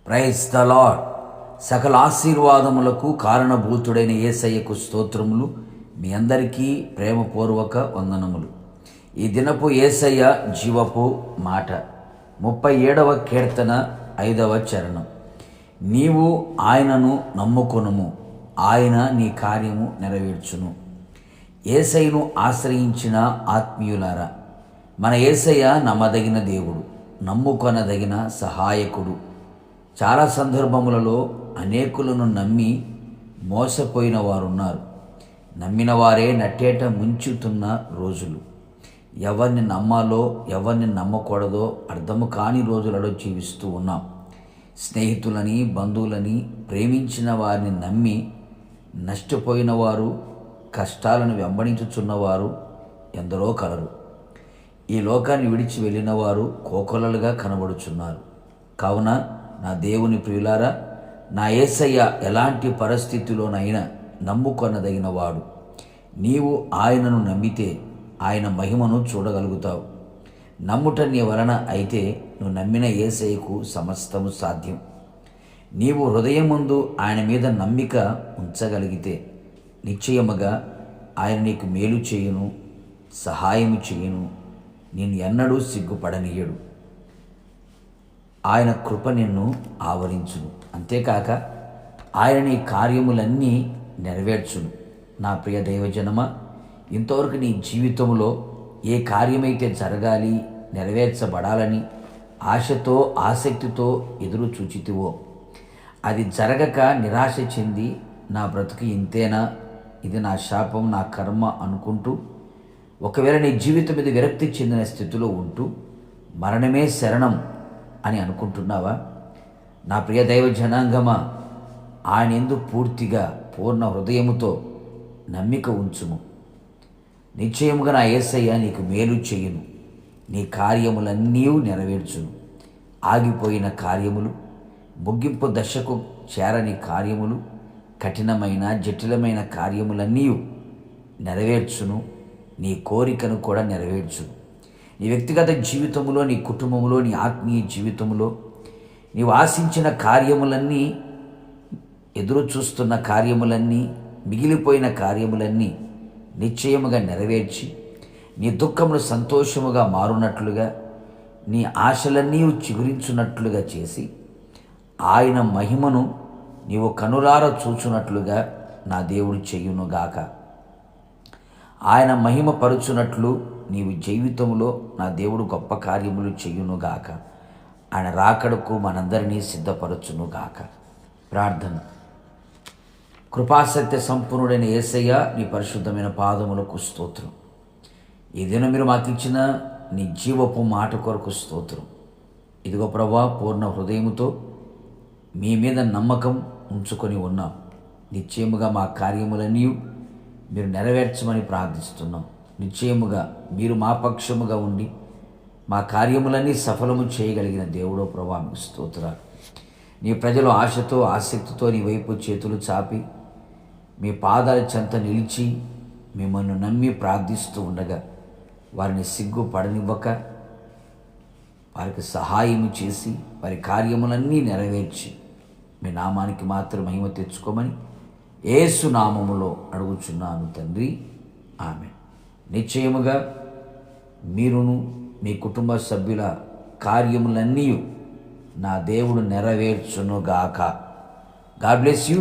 Praise the lord. సకల ఆశీర్వాదములకు కారణభూతుడైన యేసయ్యకు స్తోత్రములు. మీ అందరికీ ప్రేమపూర్వక వందనములు. ఈ దినపు యేసయ్య జీవపు మాట 37వ కీర్తన 5వ చరణం. నీవు ఆయనను నమ్ముకొనుము, ఆయన నీ కార్యము నెరవేర్చును. యేసయ్యను ఆశ్రయించిన ఆత్మీయులారా, మన యేసయ్య నమ్మదగిన దేవుడు, నమ్ముకొనదగిన సహాయకుడు. చాలా సందర్భములలో అనేకులను నమ్మి మోసపోయిన వారున్నారు. నమ్మిన వారే నట్టేట ముంచుతున్న రోజులు. ఎవరిని నమ్మాలో ఎవరిని నమ్మకూడదో అర్థము కాని రోజులలో జీవిస్తూ ఉన్నాం. స్నేహితులని, బంధువులని, ప్రేమించిన వారిని నమ్మి నష్టపోయిన వారు, కష్టాలను వెంబడించుచున్నవారు ఎందరో కలరు. ఈ లోకాన్ని విడిచి వెళ్ళిన వారు కోకొల్లలుగా కనబడుచున్నారు. కావున నా దేవుని ప్రియులారా, నా యేసయ్య ఎలాంటి పరిస్థితిలోనైనా నమ్ముకొనదగిన వాడు. నీవు ఆయనను నమ్మితే ఆయన మహిమను చూడగలుగుతావు. నమ్ముట నీ వలన అయితే నువ్వు నమ్మిన యేసయ్యకు సమస్తము సాధ్యం. నీవు హృదయముందు ఆయన మీద నమ్మిక ఉంచగలిగితే నిశ్చయముగా ఆయన నీకు మేలు చేయును, సహాయము చేయును, నేను ఎన్నడూ సిగ్గుపడనీయడు. ఆయన కృప నిన్ను ఆవరించును. అంతేకాక ఆయన నీ కార్యములన్నీ నెరవేర్చును. నా ప్రియ దైవజనమా, ఇంతవరకు నీ జీవితంలో ఏ కార్యమైతే జరగాలి, నెరవేర్చబడాలని ఆశతో, ఆసక్తితో ఎదురు చూచితివో అది జరగక నిరాశ చెంది నా బ్రతుకు ఇంతేనా, ఇది నా శాపం, నా కర్మ అనుకుంటూ ఒకవేళ నీ జీవితం మీద విరక్తి చెందిన స్థితిలో ఉంటూ మరణమే శరణం అని అనుకుంటున్నావా? నా ప్రియ దైవ జనాంగమా, ఆయన యందు పూర్తిగా పూర్ణ హృదయముతో నమ్మిక ఉంచుము. నిశ్చయముగా నా యేసయ్య నీకు మేలు చేయును, నీ కార్యములన్నీ నెరవేర్చును. ఆగిపోయిన కార్యములు, ముగింపు దశకు చేరని కార్యములు, కఠినమైన జటిలమైన కార్యములన్నీ నెరవేర్చును. నీ కోరికను కూడా నెరవేర్చును. నీ వ్యక్తిగత జీవితంలో, నీ కుటుంబంలో, నీ ఆత్మీయ జీవితంలో నీవు ఆశించిన కార్యములన్నీ, ఎదురు చూస్తున్న కార్యములన్నీ, మిగిలిపోయిన కార్యములన్నీ నిశ్చయముగా నెరవేర్చి నీ దుఃఖములు సంతోషముగా మారునట్లుగా, నీ ఆశలన్నీ చిగురించున్నట్లుగా చేసి ఆయన మహిమను నీవు కనులార చూచున్నట్లుగా నా దేవుడు చెయ్యునుగాక. ఆయన మహిమ పరుచునట్లు నీవు జీవితంలో నా దేవుడు గొప్ప కార్యములు చెయ్యునుగాక. ఆయన రాకడకు మనందరినీ సిద్ధపరచునుగాక. ప్రార్థన. కృపాసత్య సంపూర్ణుడైన యేసయ్య, నీ పరిశుద్ధమైన పాదములకు స్తోత్రం. ఈ దినం మీరు మాకు ఇచ్చిన నీ జీవపు మాట కొరకు స్తోత్రం. ఇదిగో ప్రభువా, పూర్ణ హృదయముతో మీ మీద నమ్మకం ఉంచుకొని ఉన్నాం. నిశ్చయముగా మా కార్యములన్నీ మీరు నెరవేర్చమని ప్రార్థిస్తున్నాం. నిశ్చయముగా మీరు మా పక్షముగా ఉండి మా కార్యములన్నీ సఫలము చేయగలిగిన దేవుడో ప్రభువా, మీకు స్తోత్రాలు. నీ ప్రజలు ఆశతో, ఆసక్తితో నీ వైపు చేతులు చాపి మీ పాదాల చెంత నిలిచి మిమ్మల్ని నమ్మి ప్రార్థిస్తూ ఉండగా వారిని సిగ్గుపడనివ్వక వారికి సహాయం చేసి వారి కార్యములన్నీ నెరవేర్చి మీ నామానికి మాత్రం మహిమ తెచ్చుకోమని యేసు నామములో అడుగుచున్నాను తండ్రి, ఆమేన్. నిశ్చయముగా మీరును మీ కుటుంబ సభ్యుల కార్యములన్నీ నా దేవుడు నెరవేర్చునుగాక. God bless you.